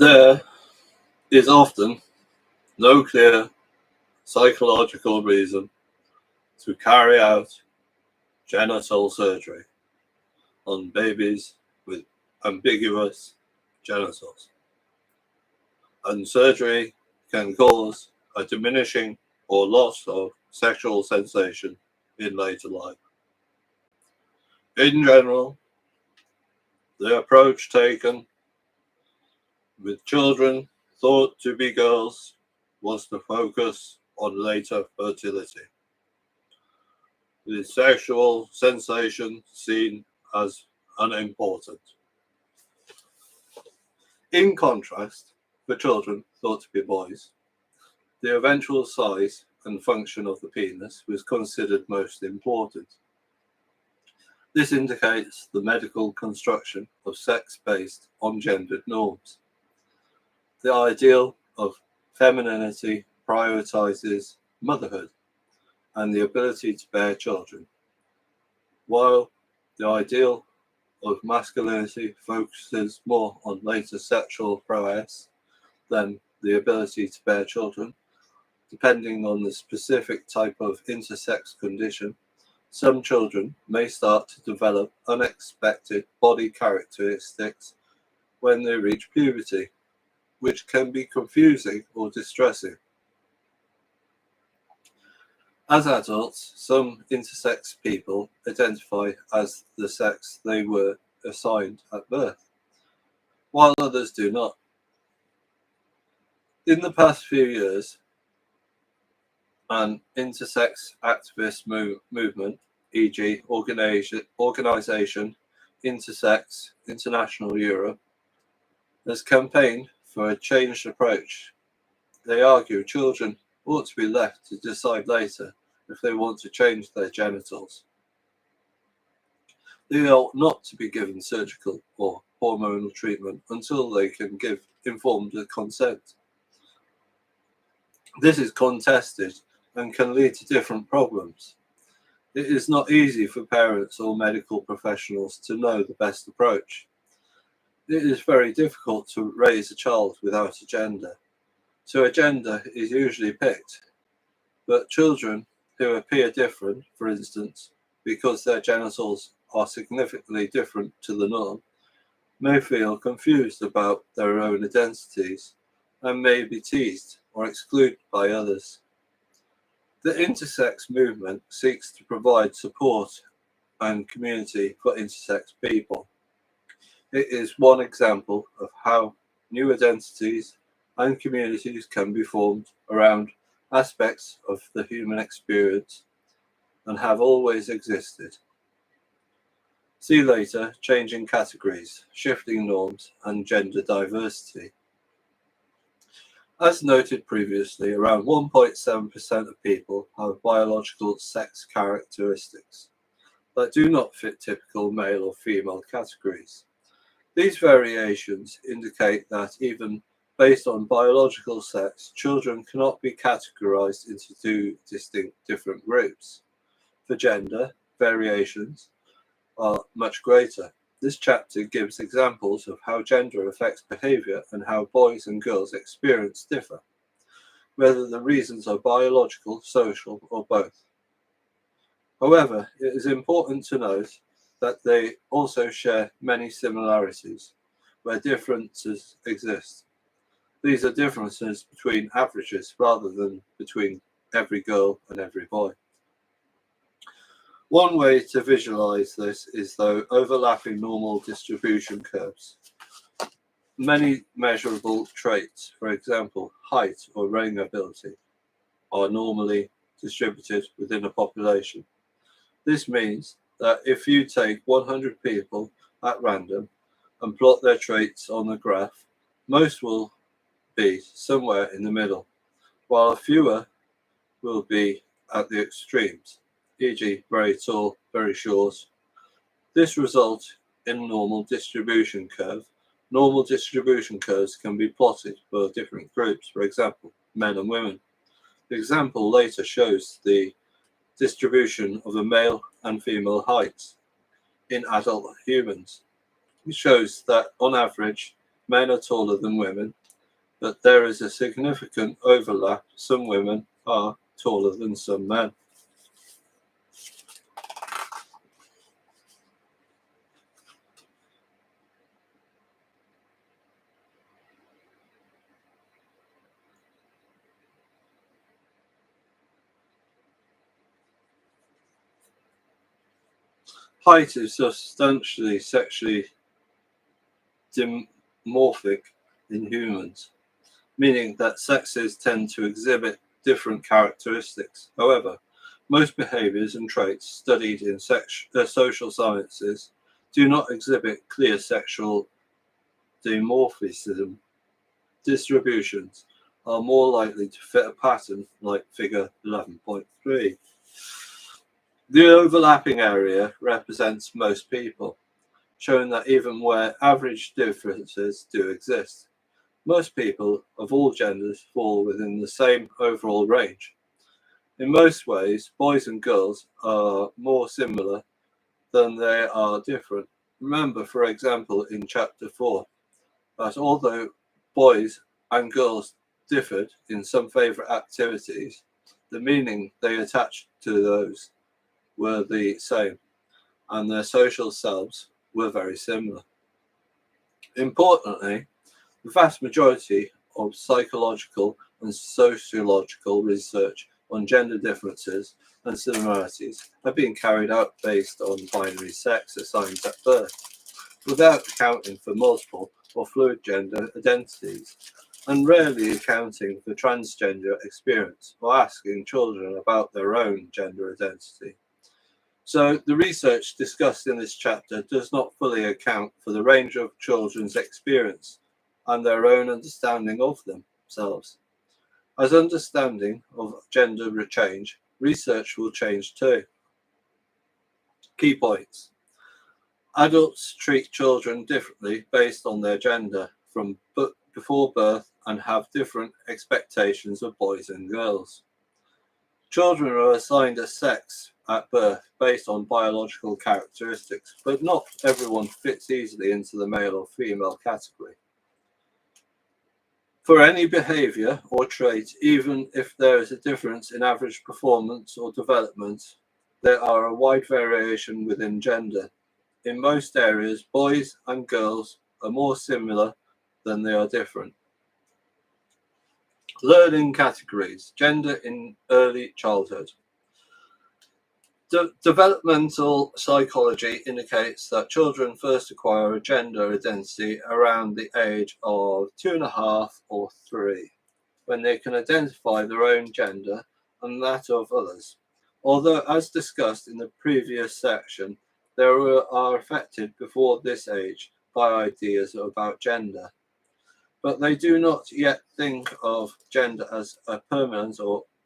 There is often no clear psychological reason to carry out genital surgery on babies with ambiguous genitals, and surgery can cause a diminishing or loss of sexual sensation in later life. In general, the approach taken with children thought to be girls was to focus on later fertility, with sexual sensation seen as unimportant. In contrast, for children thought to be boys, the eventual size and function of the penis was considered most important. This indicates the medical construction of sex based on gendered norms. The ideal of femininity prioritizes motherhood and the ability to bear children, while the ideal of masculinity focuses more on later sexual prowess than the ability to bear children. Depending on the specific type of intersex condition, some children may start to develop unexpected body characteristics when they reach puberty, which can be confusing or distressing. As adults, some intersex people identify as the sex they were assigned at birth, while others do not. In the past few years, an intersex activist movement, e.g. Organisation Intersex International Europe, has campaigned for a changed approach. They argue children ought to be left to decide later if they want to change their genitals. They ought not to be given surgical or hormonal treatment until they can give informed consent. This is contested and can lead to different problems. It is not easy for parents or medical professionals to know the best approach. It is very difficult to raise a child without a gender, so a gender is usually picked. But children who appear different, for instance, because their genitals are significantly different to the norm, may feel confused about their own identities and may be teased or excluded by others. The intersex movement seeks to provide support and community for intersex people. It is one example of how new identities and communities can be formed around aspects of the human experience and have always existed. See later changing categories, shifting norms, and gender diversity. As noted previously, around 1.7% of people have biological sex characteristics that do not fit typical male or female categories. These variations indicate that even based on biological sex, children cannot be categorized into two distinct different groups. For gender, variations are much greater. This chapter gives examples of how gender affects behavior and how boys and girls' experience differ, whether the reasons are biological, social, or both. However, it is important to note that they also share many similarities, where differences exist. These are differences between averages rather than between every girl and every boy. One way to visualize this is through overlapping normal distribution curves. Many measurable traits, for example, height or running ability, are normally distributed within a population. This means that if you take 100 people at random and plot their traits on the graph, most will be somewhere in the middle, while fewer will be at the extremes, e.g. very tall, very short. This results in a normal distribution curve. Normal distribution curves can be plotted for different groups, for example, men and women. The example later shows the distribution of the male and female heights in adult humans. It shows that on average, men are taller than women, but there is a significant overlap. Some women are taller than some men. Height is substantially sexually dimorphic in humans, meaning that sexes tend to exhibit different characteristics. However, most behaviors and traits studied in social sciences do not exhibit clear sexual dimorphism. Distributions are more likely to fit a pattern like figure 11.3. The overlapping area represents most people, showing that even where average differences do exist, most people of all genders fall within the same overall range. In most ways, boys and girls are more similar than they are different. Remember, for example, in chapter 4, that although boys and girls differed in some favourite activities, the meaning they attached to those were the same, and their social selves were very similar. Importantly, the vast majority of psychological and sociological research on gender differences and similarities have been carried out based on binary sex assigned at birth, without accounting for multiple or fluid gender identities, and rarely accounting for transgender experience or asking children about their own gender identity. So the research discussed in this chapter does not fully account for the range of children's experience and their own understanding of themselves. As understanding of gender change, research will change too. Key points. Adults treat children differently based on their gender from before birth and have different expectations of boys and girls. Children are assigned a sex at birth based on biological characteristics, but not everyone fits easily into the male or female category. For any behavior or trait, even if there is a difference in average performance or development, there are a wide variation within gender. In most areas, boys and girls are more similar than they are different. Learning categories, gender in early childhood. Developmental psychology indicates that children first acquire a gender identity around the age of 2.5 or 3, when they can identify their own gender and that of others. Although, as discussed in the previous section, they are affected before this age by ideas about gender, but they do not yet think of gender as a permanent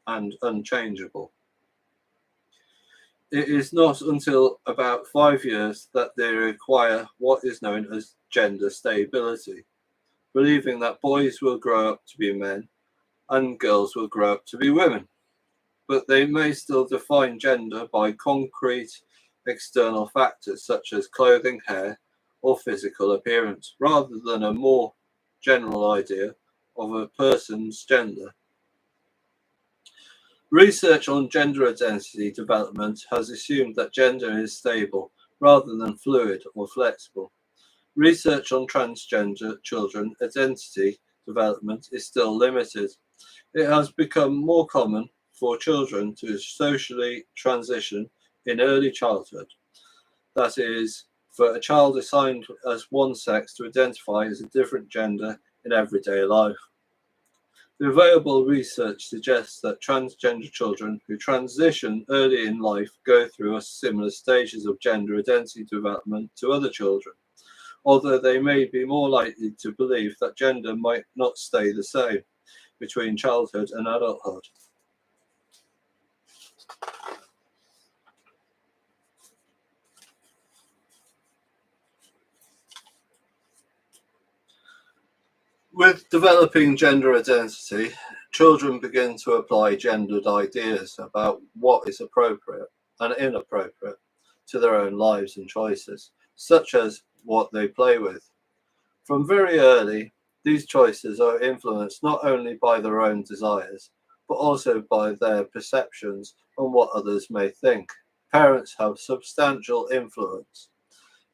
and unchangeable. It is not until about 5 years that they acquire what is known as gender stability, believing that boys will grow up to be men and girls will grow up to be women. But they may still define gender by concrete external factors such as clothing, hair, or physical appearance, rather than a more general idea of a person's gender. Research on gender identity development has assumed that gender is stable rather than fluid or flexible. Research on transgender children identity development is still limited. It has become more common for children to socially transition in early childhood. That is, for a child assigned as one sex to identify as a different gender in everyday life. The available research suggests that transgender children who transition early in life go through similar stages of gender identity development to other children, although they may be more likely to believe that gender might not stay the same between childhood and adulthood. With developing gender identity, children begin to apply gendered ideas about what is appropriate and inappropriate to their own lives and choices, such as what they play with. From very early, these choices are influenced not only by their own desires, but also by their perceptions on what others may think. Parents have substantial influence.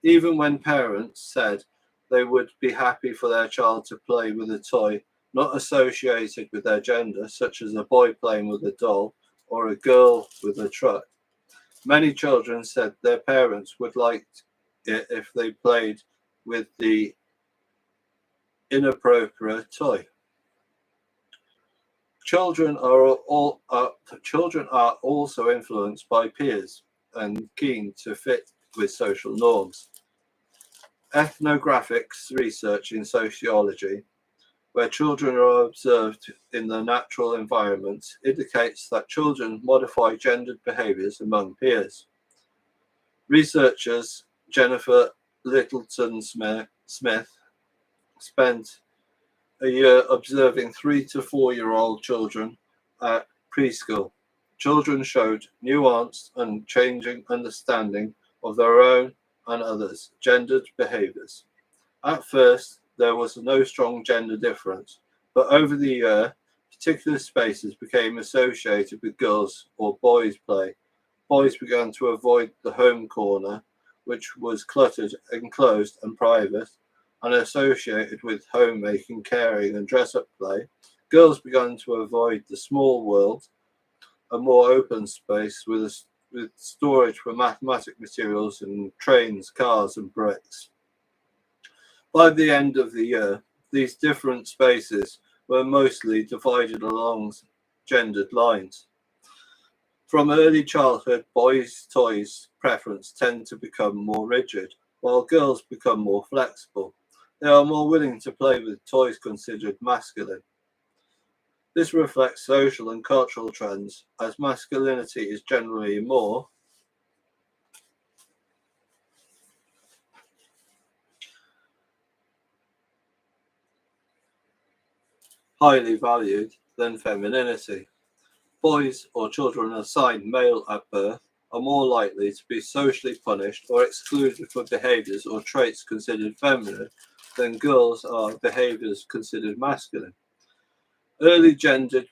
Even when parents said they would be happy for their child to play with a toy not associated with their gender, such as a boy playing with a doll or a girl with a truck, many children said their parents would like it if they played with the inappropriate toy. Children are also influenced by peers and keen to fit with social norms. Ethnographics research in sociology, where children are observed in the natural environment, indicates that children modify gendered behaviors among peers. Researchers Jennifer Littleton Smith spent a year observing 3 to 4-year-old children at preschool. Children showed nuanced and changing understanding of their own and others' gendered behaviors. At first, there was no strong gender difference, but over the year, particular spaces became associated with girls or boys' play. Boys began to avoid the home corner, which was cluttered, enclosed, and private, and associated with homemaking, caring, and dress-up play. Girls began to avoid the small world, a more open space with storage for mathematic materials and trains, cars, and bricks. By the end of the year, these different spaces were mostly divided along gendered lines. From early childhood, boys' toys preference tend to become more rigid, while girls become more flexible. They are more willing to play with toys considered masculine. This reflects social and cultural trends, as masculinity is generally more highly valued than femininity. Boys or children assigned male at birth are more likely to be socially punished or excluded for behaviors or traits considered feminine than girls are behaviors considered masculine. Early gendered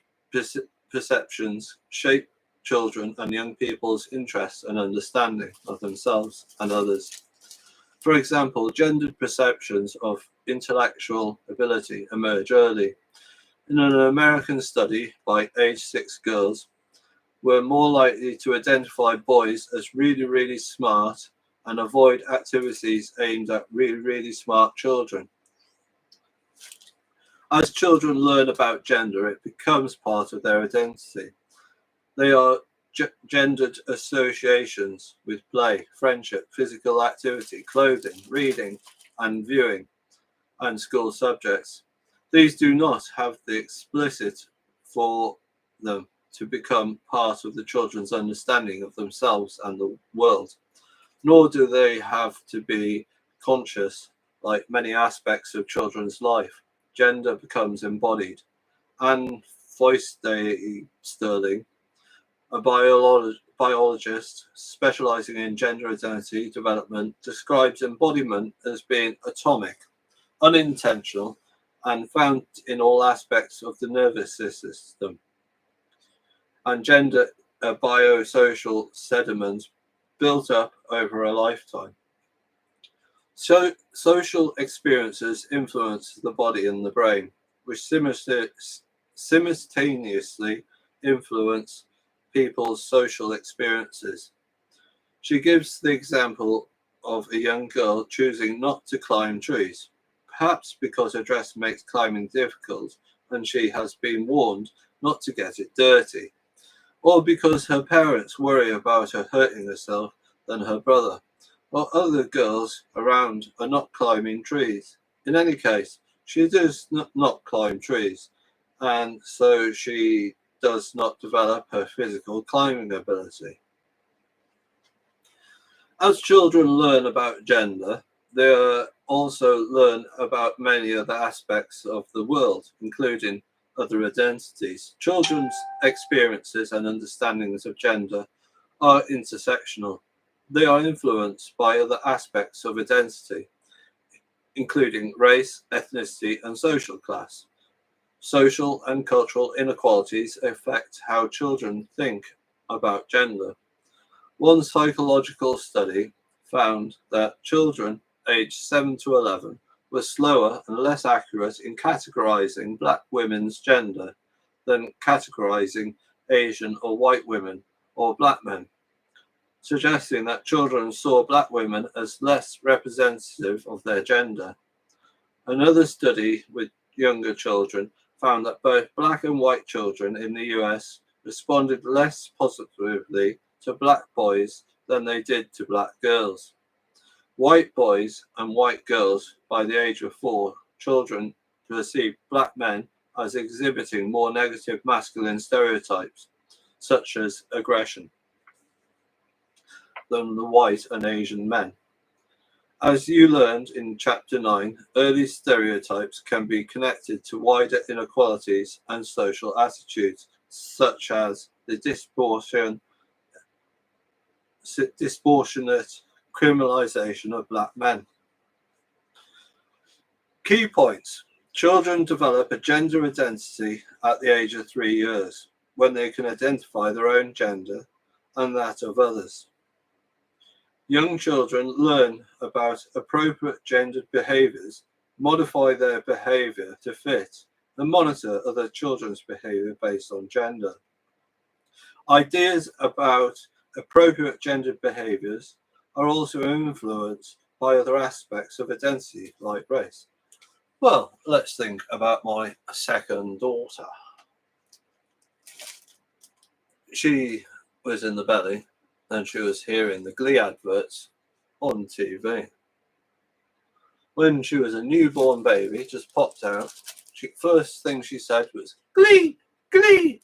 perceptions shape children and young people's interests and understanding of themselves and others. For example, gendered perceptions of intellectual ability emerge early. In an American study by age 6 girls, were more likely to identify boys as really, really smart and avoid activities aimed at really, really smart children. As children learn about gender, it becomes part of their identity. They are gendered associations with play, friendship, physical activity, clothing, reading, and viewing, and school subjects. These do not have the explicit for them to become part of the children's understanding of themselves and the world, nor do they have to be conscious like many aspects of children's life. Gender becomes embodied. Anne Foyste Sterling, a biologist specializing in gender identity development, describes embodiment as being atomic, unintentional, and found in all aspects of the nervous system. And gender biosocial sediments built up over a lifetime. So social experiences influence the body and the brain, which simultaneously influence people's social experiences. She gives the example of a young girl choosing not to climb trees, perhaps because her dress makes climbing difficult and she has been warned not to get it dirty, or because her parents worry about her hurting herself than her brother, while other girls around are not climbing trees. In any case, she does not climb trees, and so she does not develop her physical climbing ability. As children learn about gender, they also learn about many other aspects of the world, including other identities. Children's experiences and understandings of gender are intersectional. They are influenced by other aspects of identity. including race, ethnicity, and social class. Social and cultural inequalities affect how children think about gender. One psychological study found that children aged 7 to 11 were slower and less accurate in categorizing black women's gender than categorizing Asian or white women or black men, suggesting that children saw black women as less representative of their gender. Another study with younger children found that both black and white children in the US responded less positively to black boys than they did to black girls. White boys and white girls by the age of 4 children perceived black men as exhibiting more negative masculine stereotypes, such as aggression, than the white and Asian men. As you learned in Chapter 9, early stereotypes can be connected to wider inequalities and social attitudes, such as the disproportionate criminalization of black men. Key points. Children develop a gender identity at the age of 3 years, when they can identify their own gender and that of others. Young children learn about appropriate gendered behaviors, modify their behavior to fit, and monitor other children's behavior based on gender. Ideas about appropriate gendered behaviors are also influenced by other aspects of identity, like race. Well, let's think about my second daughter. She was in the belly and she was hearing the Glee adverts on TV. When she was a newborn baby, just popped out, first thing she said was, "Glee! Glee!"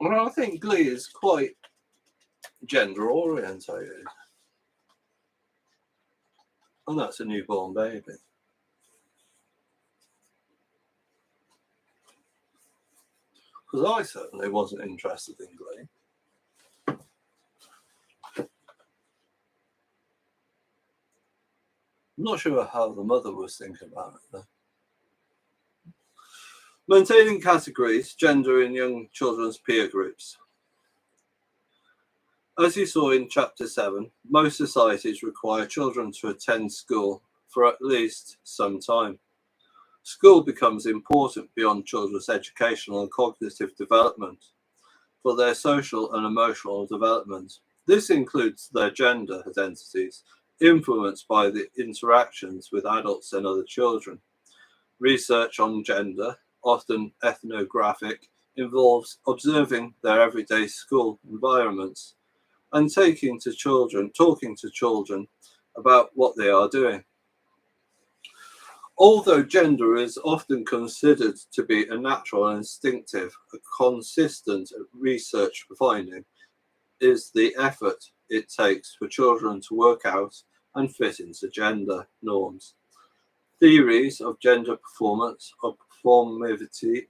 Well, I think Glee is quite gender orientated. And that's a newborn baby. Because I certainly wasn't interested in Glee. I'm not sure how the mother was thinking about it though. Maintaining categories, gender in young children's peer groups. As you saw in Chapter 7, most societies require children to attend school for at least some time. School becomes important beyond children's educational and cognitive development for their social and emotional development. This includes their gender identities, influenced by the interactions with adults and other children. Research on gender, often ethnographic, involves observing their everyday school environments and talking to children about what they are doing. Although gender is often considered to be a natural and instinctive, a consistent research finding is the effort it takes for children to work out and fit into gender norms. Theories of gender performance or performativity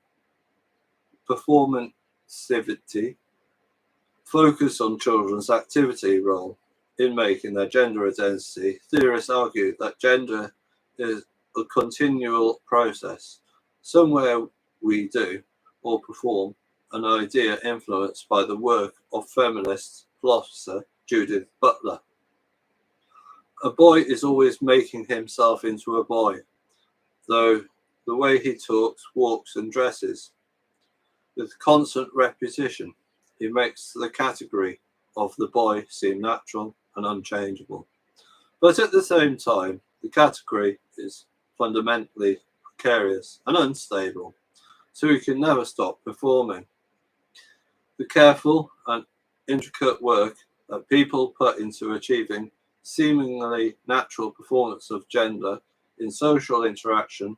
focus on children's activity role in making their gender identity. Theorists argue that gender is a continual process, somewhere we do or perform an idea influenced by the work of feminist philosopher Judith Butler. A boy is always making himself into a boy, though the way he talks, walks, and dresses. With constant repetition, he makes the category of the boy seem natural and unchangeable. But at the same time, the category is fundamentally precarious and unstable, so he can never stop performing. The careful and intricate work that people put into achieving seemingly natural performance of gender in social interaction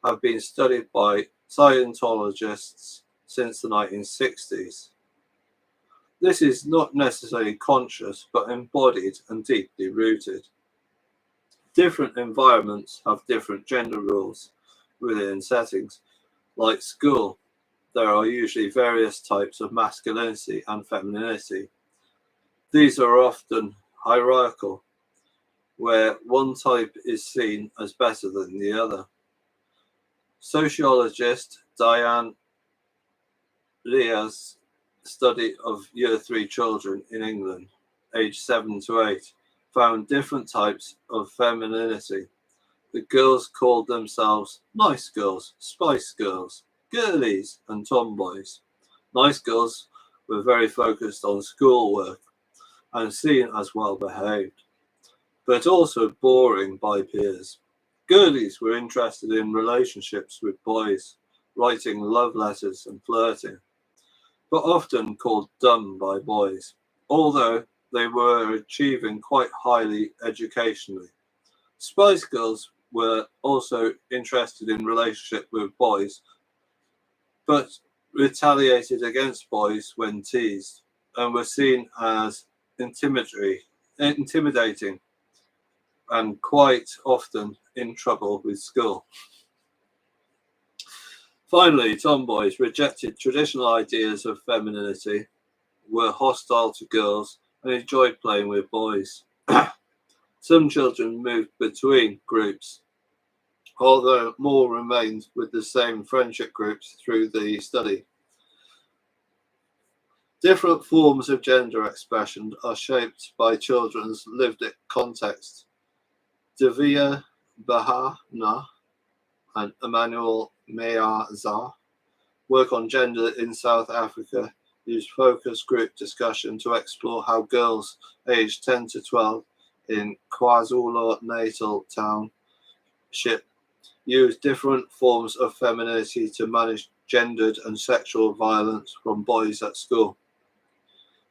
have been studied by Scientologists since the 1960s. This is not necessarily conscious, but embodied and deeply rooted. Different environments have different gender rules within settings. Like school, there are usually various types of masculinity and femininity. These are often hierarchical. where one type is seen as better than the other. Sociologist Diane Leah's study of Year 3 children in England, aged 7 to 8, found different types of femininity. The girls called themselves nice girls, spice girls, girlies, and tomboys. Nice girls were very focused on schoolwork and seen as well behaved, but also boring by peers. Girlies were interested in relationships with boys, writing love letters and flirting, but often called dumb by boys, although they were achieving quite highly educationally. Spice Girls were also interested in relationship with boys, but retaliated against boys when teased, and were seen as intimidating, and quite often in trouble with school. Finally, tomboys rejected traditional ideas of femininity, were hostile to girls, and enjoyed playing with boys. Some children moved between groups, although more remained with the same friendship groups through the study. Different forms of gender expression are shaped by children's lived context. Davia Bahana and Emmanuel Meazza work on gender in South Africa use focus group discussion to explore how girls aged 10 to 12 in KwaZulu-Natal township use different forms of femininity to manage gendered and sexual violence from boys at school.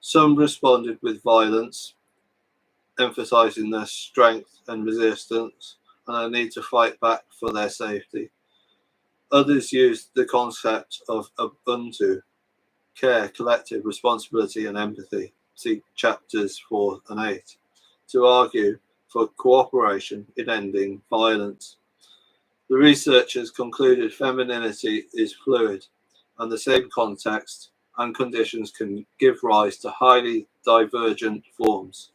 Some responded with violence, emphasizing their strength and resistance and their need to fight back for their safety. Others used the concept of Ubuntu, care, collective responsibility, and empathy, see chapters 4 and 8, to argue for cooperation in ending violence. The researchers concluded femininity is fluid, and the same context and conditions can give rise to highly divergent forms.